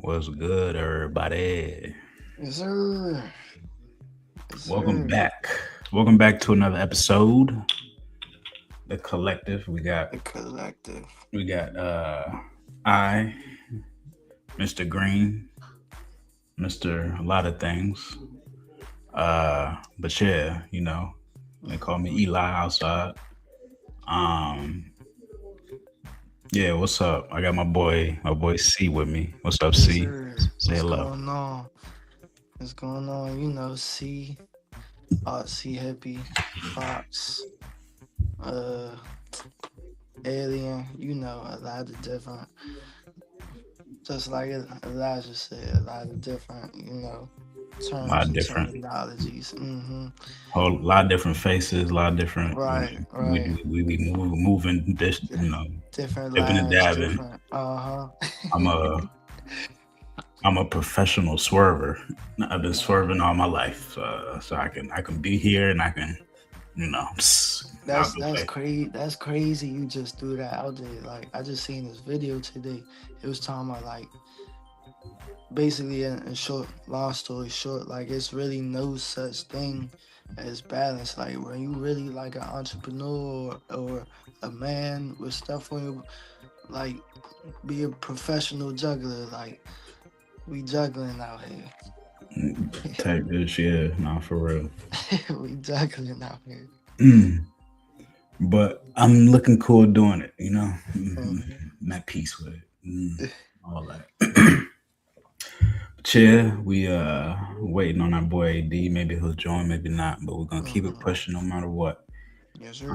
What's good, everybody? Yes, sir. Yes, Welcome sir. back. Welcome back to another episode. The collective. The collective. We got I, Mr. Green, Mr. A lot of things. But yeah, they call me Eli outside. Um, yeah, what's up? I got my boy C with me. What's up, Yes, C? sir. Say What's hello. going on? What's going on? C, C Hippie, Fox, uh, Alien. A lot of different. Just like Elijah said, a lot of different. A lot Terms of and different, terminologies. whole lot of different faces, a lot of different. Right, We right. moving this, Different dipping and lives, dabbing. different. I'm a I'm a professional swerver. I've been swerving all my life, so I can be here and I can, I'll That's go that's play. crazy. That's crazy. You just threw that out there. Like I just seen this video today. It was talking about like basically in short, long story short, like it's really no such thing as balance. Like when you really like an entrepreneur or a man with stuff on you, like be a professional juggler. Like we juggling out here. Type this, yeah, nah, for real. We juggling out here. Mm. But I'm looking cool doing it, Mhm. I'm at peace with it, all that. But yeah, we waiting on our boy AD. Maybe he'll join, maybe not, but we're gonna keep it Mhm. pushing no matter what. Yes, sir.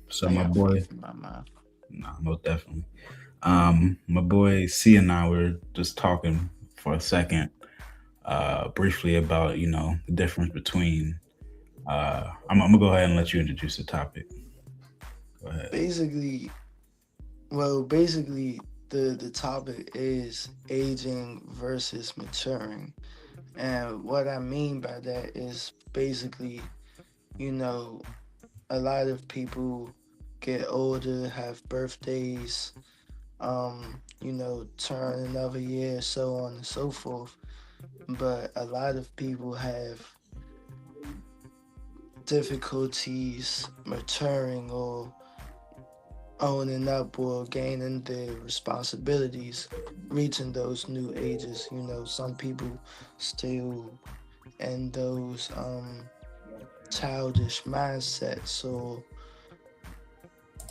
So I my got boy, faith in my mind. nah, most definitely. My boy C and I were just talking for a second, briefly about the difference between. I'm gonna go ahead and let you introduce the topic. Go ahead. Basically, the topic is aging versus maturing, and what I mean by that is basically, you know, a lot of people get older, have birthdays, turn another year, so on and so forth. But a lot of people have difficulties maturing or owning up or gaining their responsibilities, reaching those new ages. Some people still in those childish mindsets, or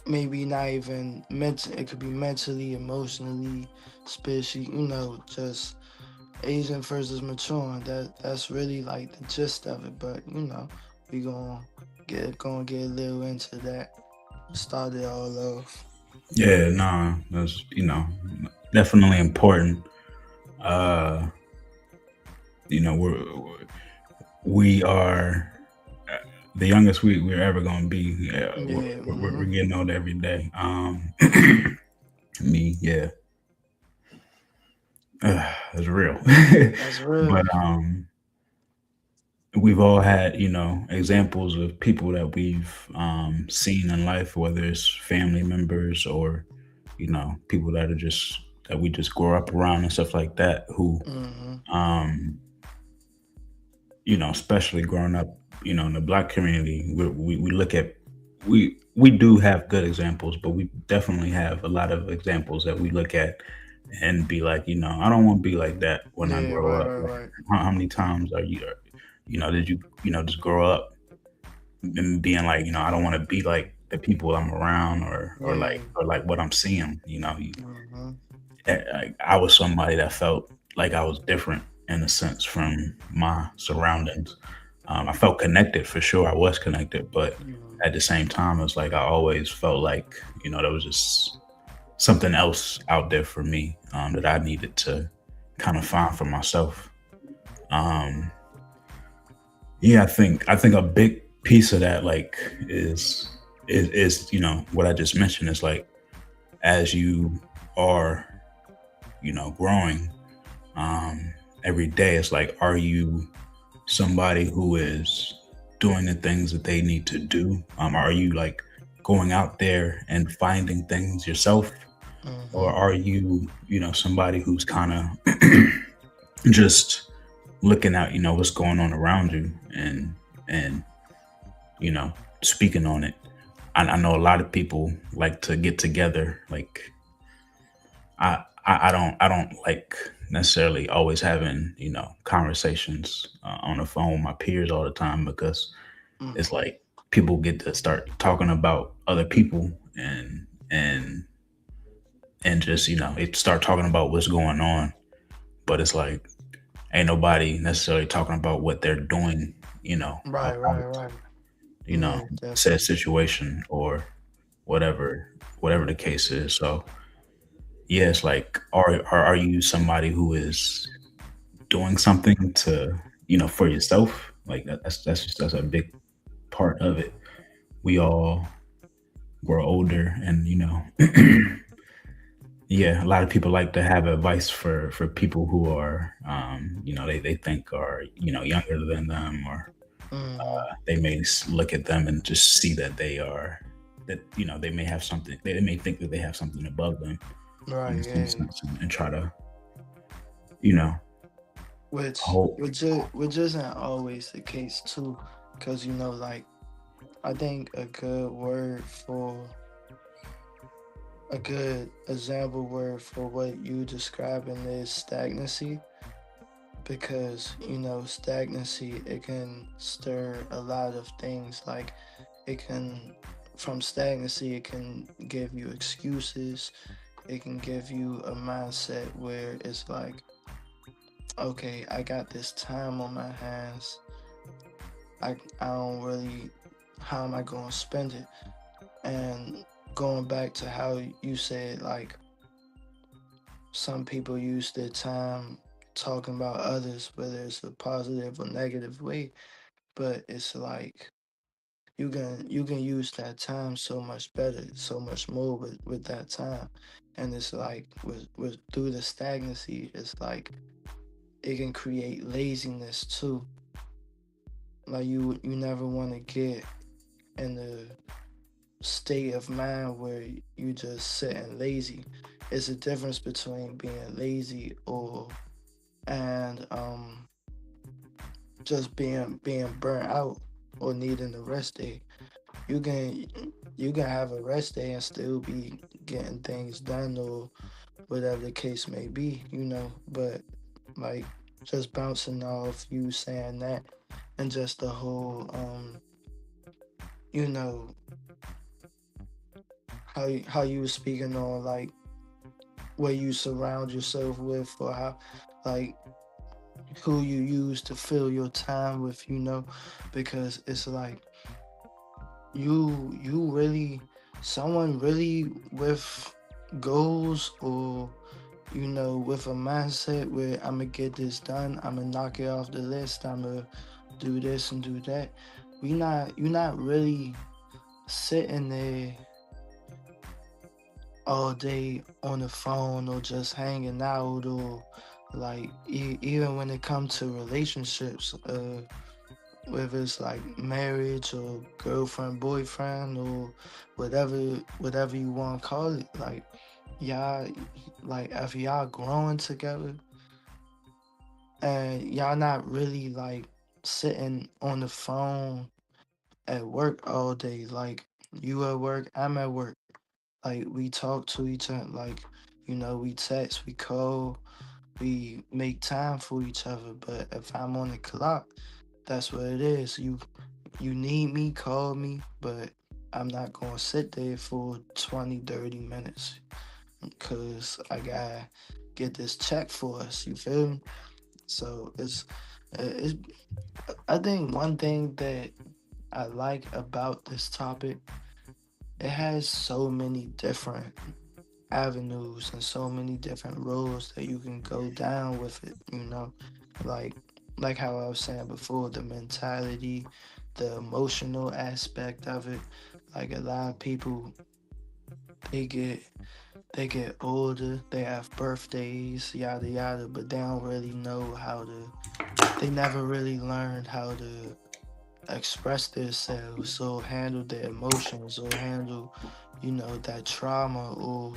maybe not even mental. It could be mentally, emotionally, spiritually. Just aging versus maturing. That's really like the gist of it. But we gonna get a little into that. Start it all off. Yeah, nah, that's definitely important. Uh, we are the youngest we're ever gonna be. Yeah, Yeah. we're getting older every day. Me, yeah, it's real. That's But real. we've all had examples of people that we've seen in life, whether it's family members or people that are just that we just grow up around and stuff like that, who Mm-hmm. um especially growing up, in the black community, we look at we do have good examples, but we definitely have a lot of examples that we look at and be like, I don't want to be like that when I Yeah, grow right, up. right, Like, right. how many times are you, did you, just grow up and being like, I don't want to be like the people I'm around Yeah. or like what I'm seeing. Mm-hmm. I was somebody that felt like I was different in a sense from my surroundings. I felt connected for sure. I was connected, but Mm-hmm. at the same time, it's like I always felt like there was just something else out there for me, that I needed to kind of find for myself. Um, yeah, I think a big piece of that like is is what I just mentioned is like as you are growing, um, every day. It's like, are you somebody who is doing the things that they need to do? Are you like going out there and finding things yourself? or Mm-hmm. are you, somebody who's kind of just looking at, what's going on around you, and you know speaking on it. I know a lot of people like to get together. Like I don't like necessarily always having conversations on the phone with my peers all the time, because it's Mm-hmm. like people get to start talking about other people, and and just it start talking about what's going on, but it's like ain't nobody necessarily talking about what they're doing, Right, right, about right. you know Yeah, said definitely. situation, or whatever the case is. So yeah, it's like, are you somebody who is doing something to for yourself? Like that's a big part of it. We all grow older, and yeah, a lot of people like to have advice for people who are they think are younger than them, or Mm-hmm. they may look at them and just see that they may have something, they may think that they have something above them Right, in some yeah. sense, and try to you know Which hold. which isn't always the case too, because like I think a good example word for what you describing is stagnancy, because stagnancy, it can stir a lot of things. Like it can from stagnancy, it can give you excuses, it can give you a mindset where it's like, okay, I got this time on my hands, I don't really, how am I going to spend it? And going back to how you said, like, some people use their time talking about others, whether it's a positive or negative way, but it's like you can use that time so much better, so much more with that time. And it's like with through the stagnancy, it's like it can create laziness too. Like you never want to get in the state of mind where you just sitting lazy. It's a difference between being lazy or and just being burnt out or needing a rest day. You can you can have a rest day and still be getting things done or whatever the case may be. But like just bouncing off you saying that, and just the whole you know how you were speaking on, like, where you surround yourself with, or how, like, who you use to fill your time with. Because it's like you really, someone really with goals, or with a mindset where I'm gonna get this done, I'm gonna knock it off the list, I'm gonna do this and do that. You're not really sitting there all day on the phone, or just hanging out, or like even when it comes to relationships, whether it's like marriage or girlfriend boyfriend or whatever you want to call it, like y'all, like if y'all growing together and y'all not really like sitting on the phone at work all day, like you at work, I'm at work, like we talk to each other, like we text, we call, we make time for each other. But if I'm on the clock, that's what it is. You need me, call me, but I'm not gonna sit there for 20, 30 minutes because I gotta get this check for us. You feel me? So it's I think one thing that I like about this topic, it has so many different avenues and so many different roads that you can go down with it. Like like how I was saying before, the mentality, the emotional aspect of it. Like a lot of people, they get they get older, they have birthdays, yada yada, but they don't really know how to, they never really learned how to express themselves or handle their emotions or handle that trauma, or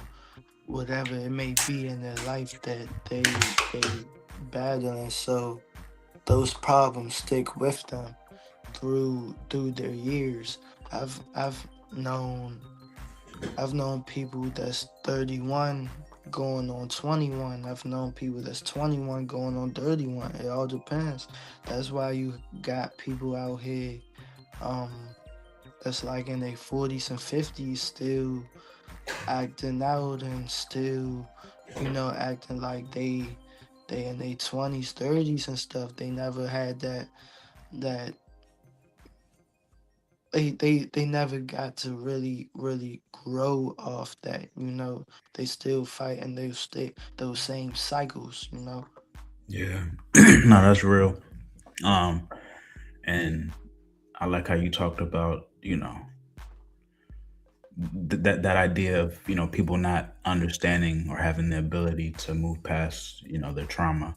whatever it may be in their life that they battling. So those problems stick with them through their years. I've known I've known people that's 31 going on 21. I've known people that's 21 going on 31. It all depends. That's why you got people out here um that's like in their 40s and 50s still acting out and still, acting like they in their 20s, 30s and stuff. They never had that they never got to really grow off that, they still fighting those same cycles. Yeah. No, that's real. Um, and I like how you talked about, that idea of, people not understanding or having the ability to move past, their trauma.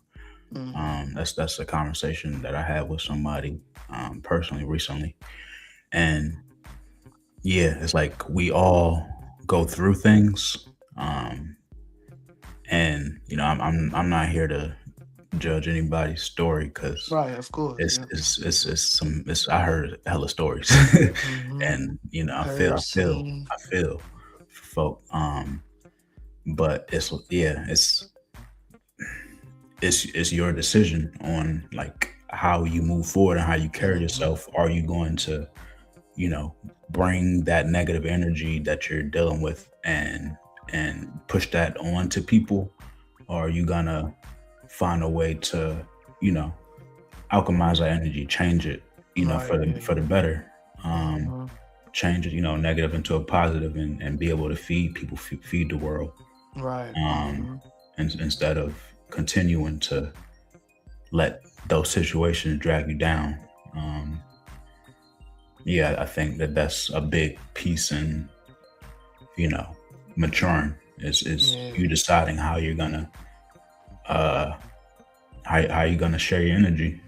Hmm. That's a conversation that I had with somebody personally recently. And yeah, it's like we all go through things. Um, and I'm not here to judge anybody's story because Right, of course, it's yeah. I heard hella stories, Hmm. and Heard, seen. I feel for folk. But it's your decision on like how you move forward and how you carry Hmm. yourself. Are you going to you know bring that negative energy that you're dealing with and push that on to people, or are you gonna find a way to you know alchemize that energy, change it, Right, for the better. Um, hmm. Change it, negative into a positive, and be able to feed people, feed the world. Right, Um, hmm. and instead of continuing to let those situations drag you down. Um, yeah, I think that that's a big piece in you know maturing is Yeah. you deciding how you're gonna uh how you're gonna share your energy.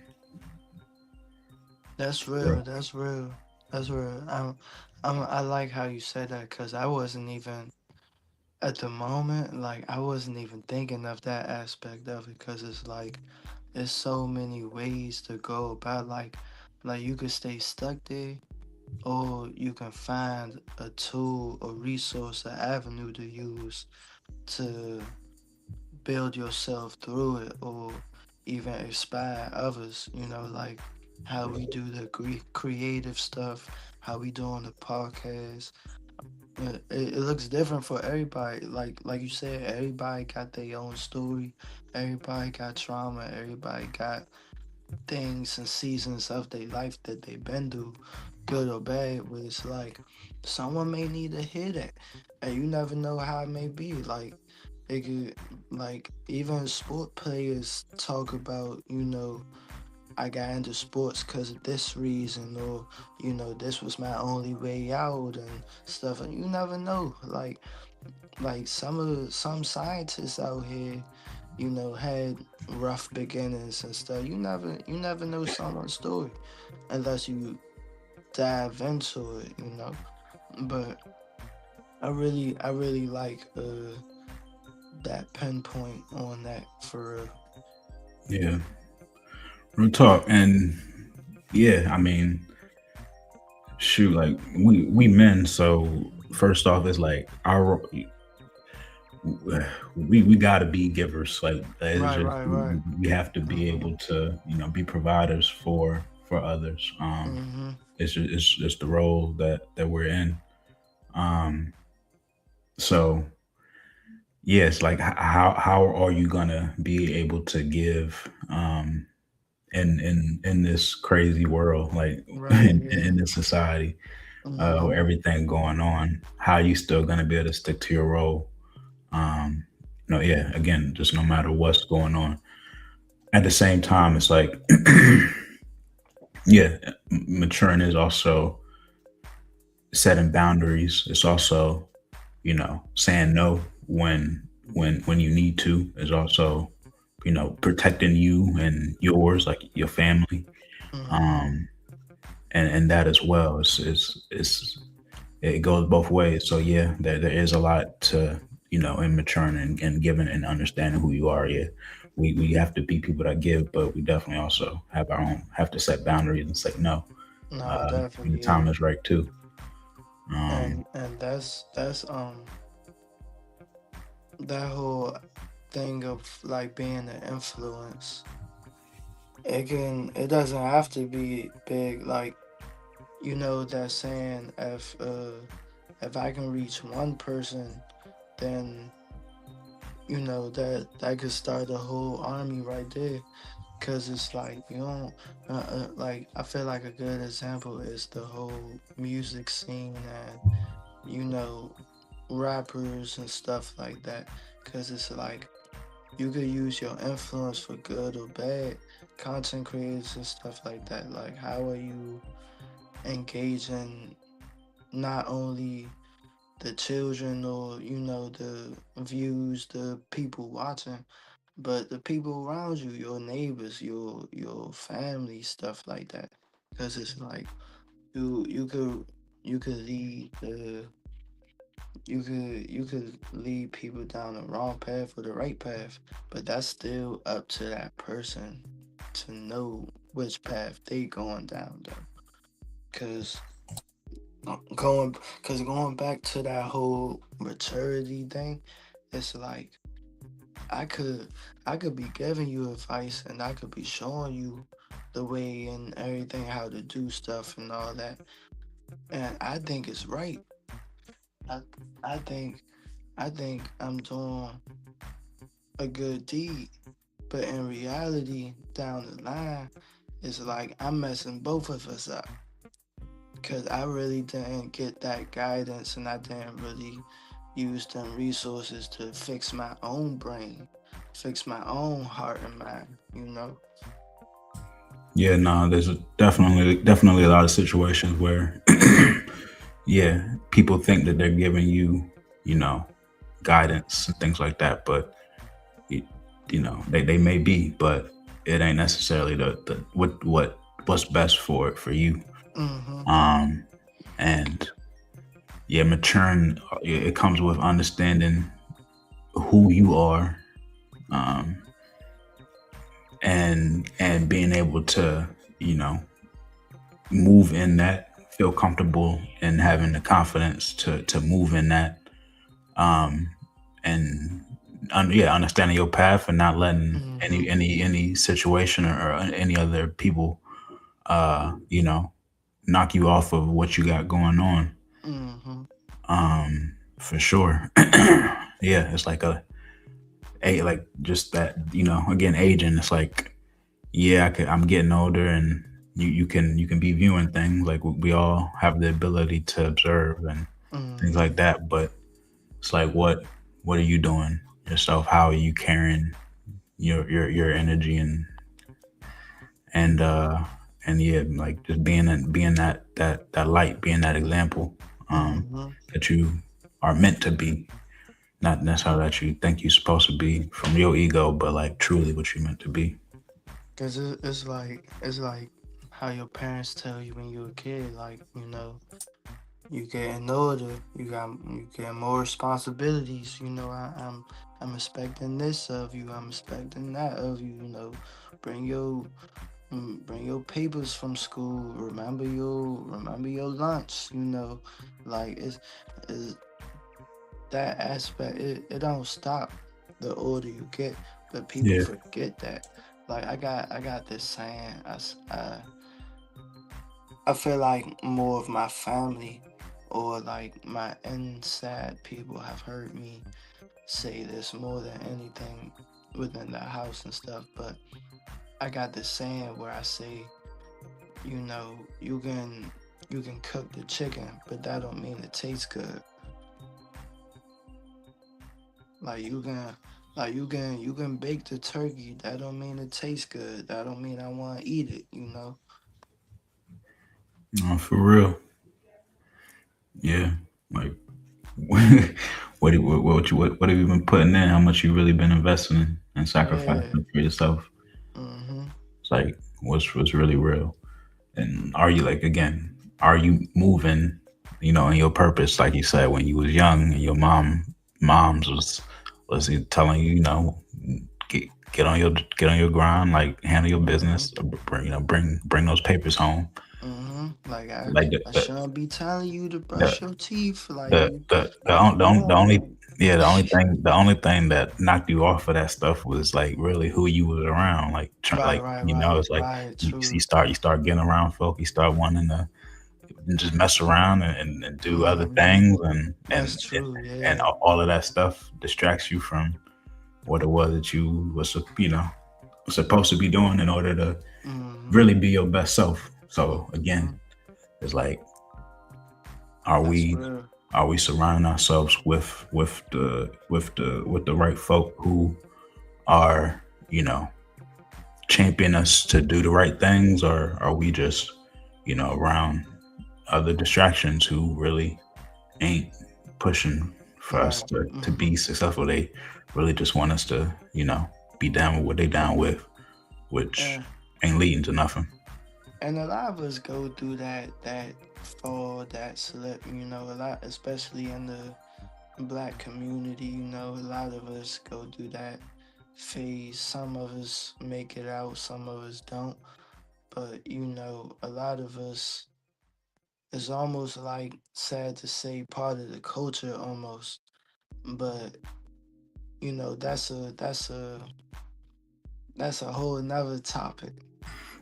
That's Bro. real. That's real. That's real. I like how you said that because I wasn't even at the moment. Like I wasn't even thinking of that aspect of it because it's like there's so many ways to go about. Like you could stay stuck there, or you can find a tool, a resource, an avenue to use to build yourself through it, or even inspire others, like how we do the creative stuff, how we do on the podcast. It looks different for everybody. Like you said, everybody got their own story, everybody got trauma, everybody got things and seasons of their life that they've been through, good or bad, where it's like someone may need to hear that. And you never know how it may be. Like it could, like even sport players talk about, I got into sports because of this reason, or this was my only way out and stuff. And you never know. Like some scientists out here, had rough beginnings and stuff. You never know someone's story unless you dive into it. But I really like that pinpoint on that for real. Yeah, real talk. And yeah, I mean, shoot, like we men. So first off, it's like our we got to be givers. Like it's Right, just right, right. we have to be Mm-hmm. able to be providers for others. Mm-hmm. It's the role that we're in. Um, so yeah, it's like how are you gonna be able to give in this crazy world, like Right, in yeah. this society, with Mm-hmm. everything going on, how are you still gonna be able to stick to your role? No, yeah, again, just no matter what's going on. At the same time, it's like, yeah, maturing is also setting boundaries. It's also, saying no when you need to. Is also, protecting you and yours, like your family, Mm-hmm. um, and that as well. It goes both ways. So yeah, there is a lot to in maturing and giving and understanding who you are. Yeah, we have to be people that give, but we definitely also have to set boundaries and say no No, when the definitely, time yeah. is right too. Um, And that's that whole thing of like being an influence. It doesn't have to be big. Like, you know that saying, if I can reach one person, then that could start a whole army right there. Cause it's like you don't like. I feel like a good example is the whole music scene and you know rappers and stuff like that. Cause it's like you could use your influence for good or bad. Content creators and stuff like that. Like, how are you engaging not only the children or the views, the people watching, but the people around you, your neighbors, your family, stuff like that. Because it's like you could lead the you could lead people down the wrong path or the right path, but that's still up to that person to know which path they going down though. Cause going back to that whole maturity thing, it's like I could I could be giving you advice and I could be showing you the way and everything how to do stuff and all that. And I think it's right. I I think I think I'm doing a good deed. But in reality, down the line, it's like I'm messing both of us up. Cause I really didn't get that guidance and I didn't really use them resources to fix my own brain, fix my own heart and mind. yeah, no, there's definitely a lot of situations where yeah, people think that they're giving you, you know, guidance and things like that, but you, they may be, but it ain't necessarily the what's best for you. Mm-hmm. Um, and yeah, maturing it comes with understanding who you are, um, and being able to you know move in that, feel comfortable, and having the confidence to move in that, um, and yeah, understanding your path and not letting Mm-hmm. any situation or any other people knock you off of what you got going on. Mm-hmm. For sure. Yeah, it's like like just that, again, aging. It's like, yeah, I'm getting older, and you can be viewing things like we all have the ability to observe and things Mm-hmm. like that. But it's like, what are you doing yourself? How are you carrying your energy and uh and yeah, like just being that light, being that example, um, Mm-hmm. that you are meant to be, not necessarily that you think you're supposed to be from your ego, but like truly what you're meant to be. Cause it's like how your parents tell you when you're a kid, like you getting older, you get more responsibilities. I'm expecting this of you. I'm expecting that of you. Bring your bring your papers from school. Remember your lunch. Like it's that aspect. It don't stop the older you get, but people Yeah, forget that. Like I got this saying. I feel like more of my family or like my inside people have heard me say this more than anything within the house and stuff. But I got this saying where I say, you can cook the chicken, but that don't mean it tastes good. Like you can bake the turkey, that don't mean it tastes good. That don't mean I want to eat it. no, for real. Yeah, like what have you been putting in? How much you really been investing in and Yeah. sacrificing for yourself? Mhm. It's like what's really real. And are you, like, again, are you moving, in your purpose, like you said, when you was young and your mom moms was he telling you, you know, get get on your grind, like handle your Mm-hmm. business, bring bring those papers home. Mm-hmm. Like Like I shouldn't be telling you to the brush your teeth. Like you, the no, only like yeah, the only thing that knocked you off of that stuff was like really who you was around. Like right, like right, you know, right, it's like right. you True. start getting around folk, you start wanting to just mess around and do other Mm-hmm. things That's true. and Yeah. all of that stuff distracts you from what it was that you was you know supposed to be doing in order to Mm-hmm. really be your best self. So again, Mm-hmm. it's like, are That's we real. surrounding ourselves with the right folk who are, you know, champion us to do the right things, or are we just, you know, around other distractions who really ain't pushing for us Right. to Mm-hmm. be successful? They really just want us to, you know, be down with what they down with, which And ain't leading to nothing. and a lot of us go through that fall, that slip. You know, a lot, especially in the Black community. You know, a lot of us go through that phase. Some of us make it out. Some of us don't. But you know, a lot of us is almost like sad to say part of the culture almost. But you know, that's a whole another topic.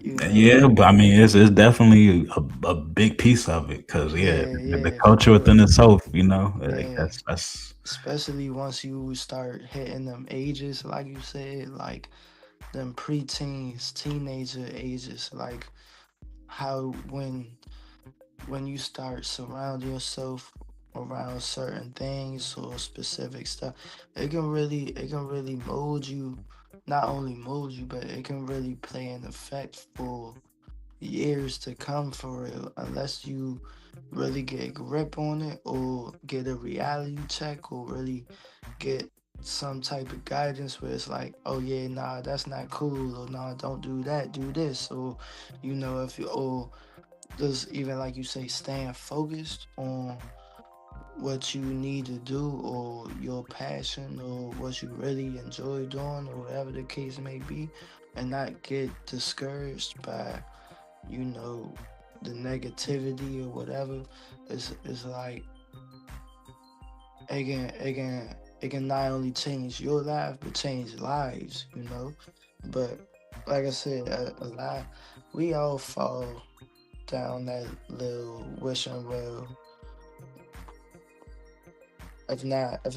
You know. Yeah, but I mean, it's definitely a big piece of it because yeah, Yeah, the yeah, for culture within real. itself, you know, like Yeah. that's Especially once you start hitting them ages, like you said, like them preteens, teenager ages, like how when you start surrounding yourself around certain things or specific stuff, it can really mold you, not only mold you, but it can really play an effect for years to come for real, unless you really get a grip on it or get a reality check or really get some type of guidance where it's like, oh yeah, nah, that's not cool, or nah, don't do that, do this, or you know, if you, or just even like you say, staying focused on what you need to do or your passion or what you really enjoy doing or whatever the case may be, and not get discouraged by, you know, the negativity or whatever. It's like it can not only change your life but change lives, you know. But like I said, a lot, we all fall down that little wishing well. If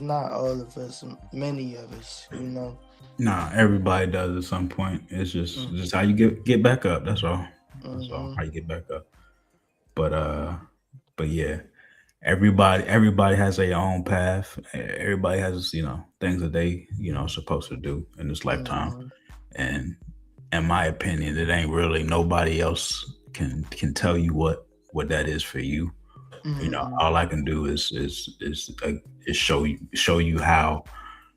not all of us, many of us, you know. nah. Everybody does at some point. It's Mm, just how you get back up. That's all. That's all. mm-hmm. How you get back up. But yeah, everybody has their own path. Everybody has, you know, things that they, you know, supposed to do in this lifetime. Mm-hmm. And in my opinion, it ain't really nobody else can tell you what that is for you. You know, Mm-hmm. all I can do is show you how,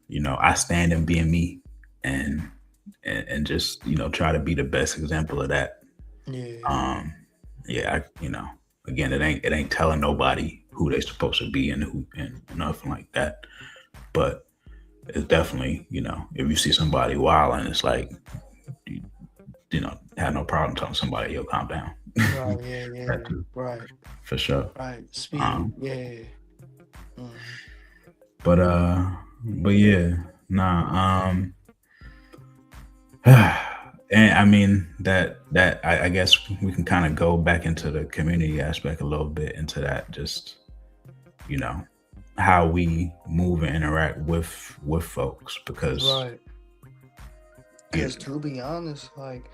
you know, I stand in being me, and and just, you know, try to be the best example of that. Yeah. Um, yeah, you know, again, it ain't telling nobody who they supposed to be and who and nothing like that. But it's definitely, you know, if you see somebody wild and it's like, you, you know, have no problem telling somebody, yo, calm down. Right. Yeah. That Yeah. too, Right. for sure. Right. Speak. Um, Yeah. Mm-hmm. but yeah, nah. And I mean I guess we can kind of go back into the community aspect a little bit into that, just, you know, how we move and interact with folks because Right. you, Because to be honest, like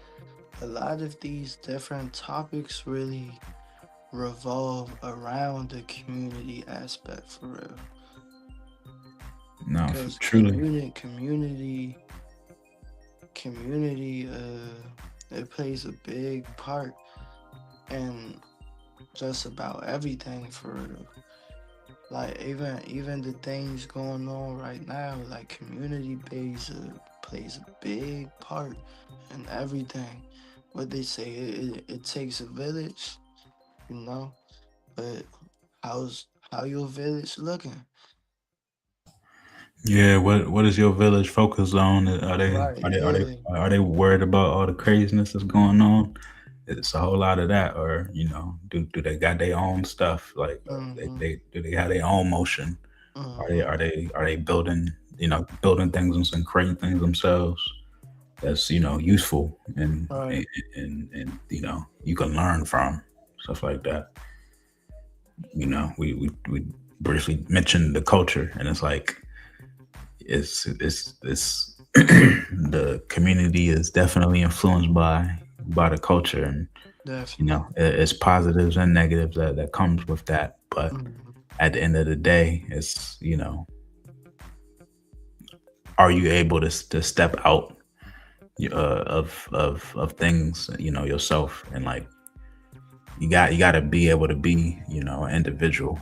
a lot of these different topics really revolve around the community aspect for real. no, Because truly. community, it plays a big part in just about everything for real. Like even the things going on right now, like community plays a big part in everything. What they say, it takes a village, you know. But how your village looking? Yeah, what is your village focused on? Right, yeah. Are they worried about all the craziness that's going on? It's a whole lot of that, or do they got their own stuff? Like, Mm-hmm. they do they have their own motion? Mm-hmm. Are they building building things and creating things themselves that's useful Right. and you can learn from stuff like that. We briefly mentioned the culture, and it's like it's the community is definitely influenced by the culture, and Definitely. it's positives and negatives that comes with that. But Mm-hmm. at the end of the day, it's are you able to step out of things yourself, and like you got to be able to be an individual,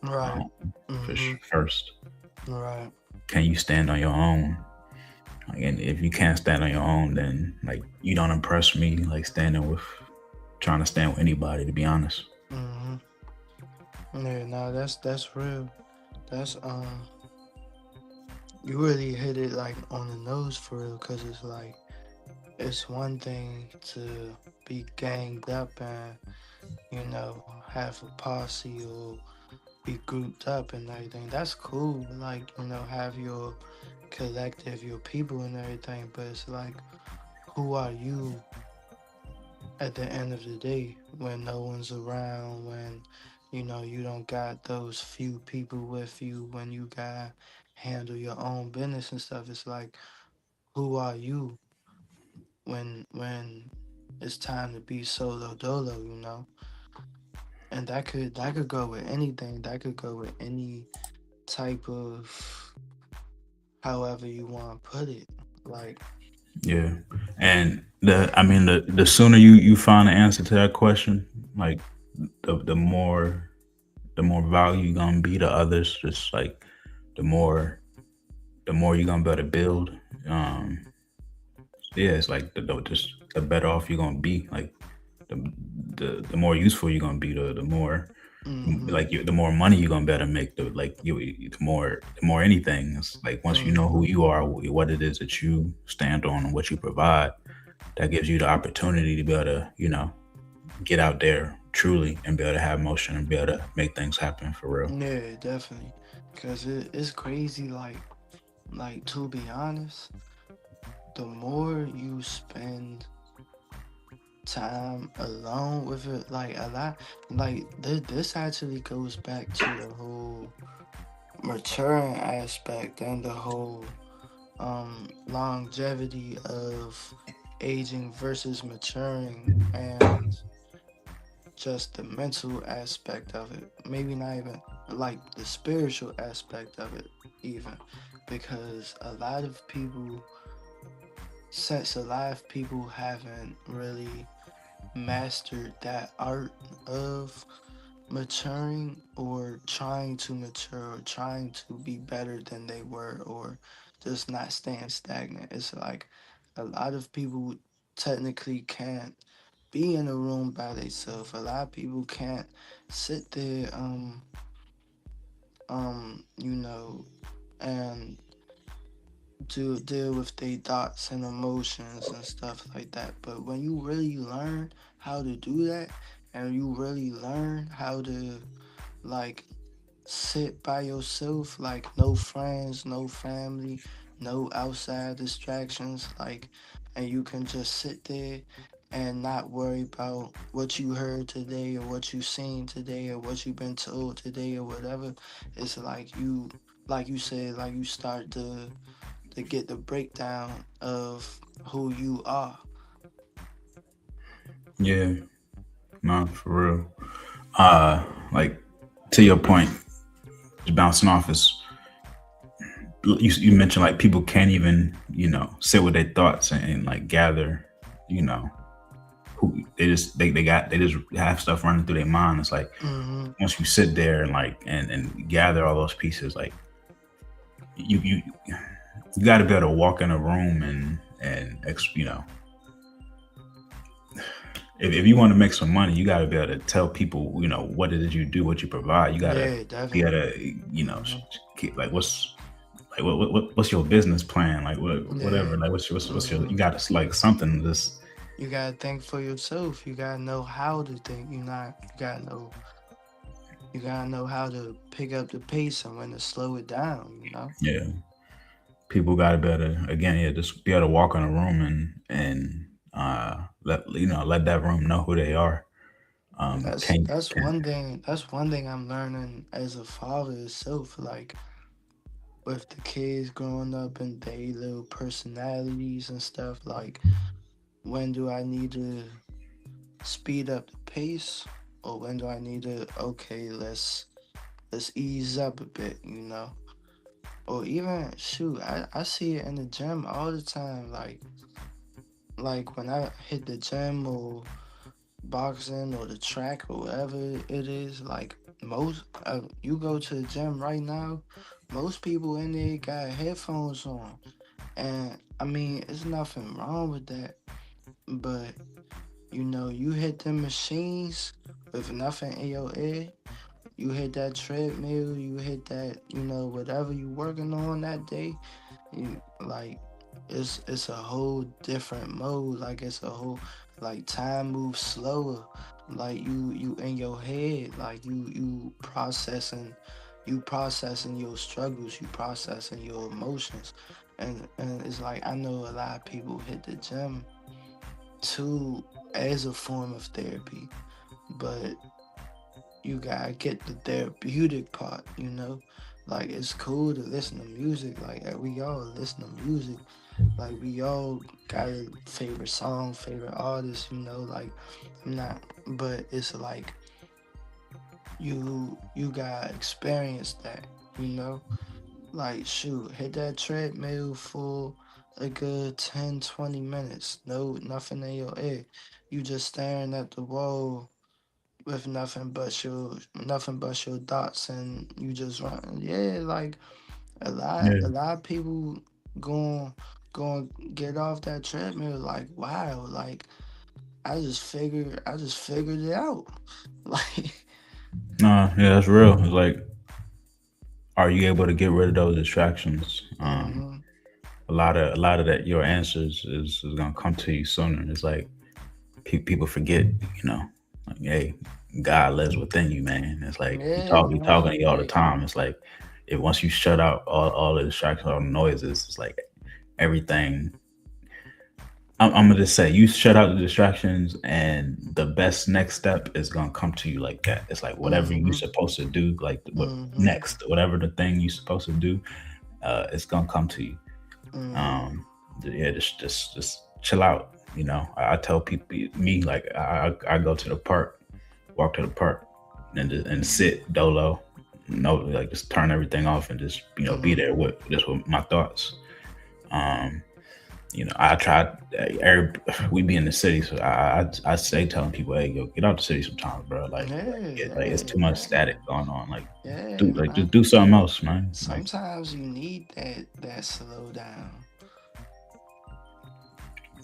Right. um, Mm-hmm. first. Right. Can you stand on your own? Like, and if you can't stand on your own, then like you don't impress me. Like standing with trying to stand with anybody, to be honest. Mm-hmm. Yeah, no, that's real. That's you really hit it like on the nose for real, cause it's like it's one thing to be ganged up and have a posse or be grouped up and everything. That's cool. Like have your collective, your people and everything. But it's like, who are you at the end of the day when no one's around, when you don't got those few people with you, when you got handle your own business and stuff. It's like, who are you when it's time to be solo dolo, and that could go with anything. That could go with any type of, however you want to put it, like. Yeah, and the sooner you find the answer to that question, like the more value you're gonna be to others. Just like the more you're gonna be able to build. Um, yeah, it's like just the better off you're gonna be. Like the the more useful you're gonna be, the more Mm-hmm. like the more money you're gonna better make. The more anything. It's like once you know Mm-hmm. who you are, what it is that you stand on, and what you provide, that gives you the opportunity to be able to get out there truly and be able to have motion and be able to make things happen for real. Yeah, definitely. Cause it's crazy. Like to be honest, the more you spend time alone with it, like a lot, like this actually goes back to the whole maturing aspect and the whole longevity of aging versus maturing and just the mental aspect of it. Maybe not even like the spiritual aspect of it, even because a lot of people, since alive, people haven't really mastered that art of maturing or trying to mature or trying to be better than they were or just not staying stagnant. It's like a lot of people technically can't be in a room by themselves. A lot of people can't sit there you know and to deal with their thoughts and emotions and stuff like that. But when you really learn how to do that and you really learn how to like sit by yourself, like no friends, no family, no outside distractions, like, and you can just sit there and not worry about what you heard today or what you seen today or what you've been told today or whatever. It's like you said, like you start to get the breakdown of who you are. Yeah, no, for real. Uh, like to your point, just bouncing off is you mentioned like people can't even sit with their thoughts and like gather you know who they just have stuff running through their mind. It's like Mm-hmm. once you sit there and like and gather all those pieces, like you you you got to be able to walk in a room if you want to make some money, you got to be able to tell people what it is you do, what you provide. You got to Yeah, be able definitely. to Mm-hmm. like what's like what's your business plan? Like whatever. Yeah. Like what's your you hmm got to like something just You gotta think for yourself. You gotta know how to think. You gotta know how to pick up the pace and when to slow it down. yeah. People got to be able to again, yeah, just be able to walk in a room and let that room know who they are. Can't That's one thing. That's one thing I'm learning as a father itself. Like with the kids growing up and their little personalities and stuff. Like when do I need to speed up the pace, or when do I need to let's ease up a bit. Or even shoot, I see it in the gym all the time. Like when I hit the gym or boxing or the track or whatever it is, like most you go to the gym right now, most people in there got headphones on. And I mean, it's nothing wrong with that, but you hit them machines with nothing in your ear. You hit that treadmill, you hit that, whatever you working on that day. You like it's a whole different mode. Like it's a whole like time moves slower. Like you in your head, like you processing your struggles, you processing your emotions. And it's like I know a lot of people hit the gym too as a form of therapy, but you gotta get the therapeutic part. Like it's cool to listen to music. Like we all listen to music. Like we all got a favorite song, favorite artist. Like I'm not, but it's like you gotta experience that. You know, like shoot, hit that treadmill for a good 10, 20 minutes. No, nothing in your ear. You just staring at the wall with nothing but your thoughts, and you just run. Yeah, like a lot yeah. a lot of people going going get off that treadmill like wow, like I just figured it out. Like No, yeah, that's real. It's like, are you able to get rid of those distractions? hmm A lot of that your answers is gonna come to you sooner. It's like people forget, you know, like, hey, God lives within you, man. It's like yeah, he talking to man, you all the like time. It's like if once you shut out all the distractions, all the noises, it's like everything. I'm gonna just say you shut out the distractions, and the best next step is gonna come to you like that. It's like whatever you're hmm supposed to do, like what hmm next, whatever the thing you're supposed to do, it's gonna come to you. hmm Um, yeah, just chill out. I tell people, me, like I go to the park, walk to the park, and sit dolo. No, like just turn everything off and just be hmm there with my thoughts. Um, I tried. We be in the city, so I say telling people, hey, yo, get out the city sometimes, bro. Like it's yeah, too much man, static going on. Like, yeah, just man. do something else, man. Like, Sometimes you need that slow down.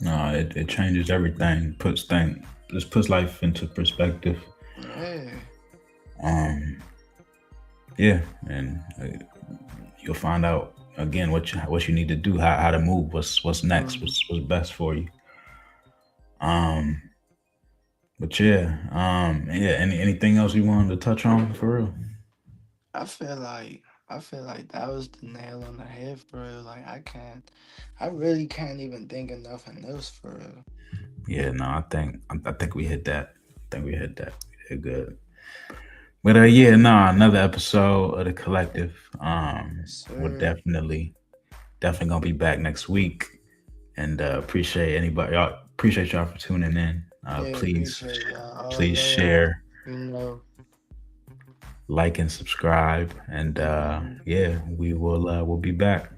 no, it changes everything. Just puts life into perspective. Yeah. Um, yeah, and you'll find out again what you need to do, how to move, what's next, hmm what's best for you. Um, but yeah, yeah. Anything else you wanted to touch on for real? I feel like that was the nail on the head for real. Like I really can't even think of nothing else for real. Yeah, no, I think we hit that. I think we hit that. We did good. But yeah, no, another episode of the collective. Yes, We're sir. definitely gonna be back next week, and appreciate y'all for tuning in. Yeah, Please appreciate y'all. All please love. share, You know. like, and subscribe, and hmm yeah, we'll be back.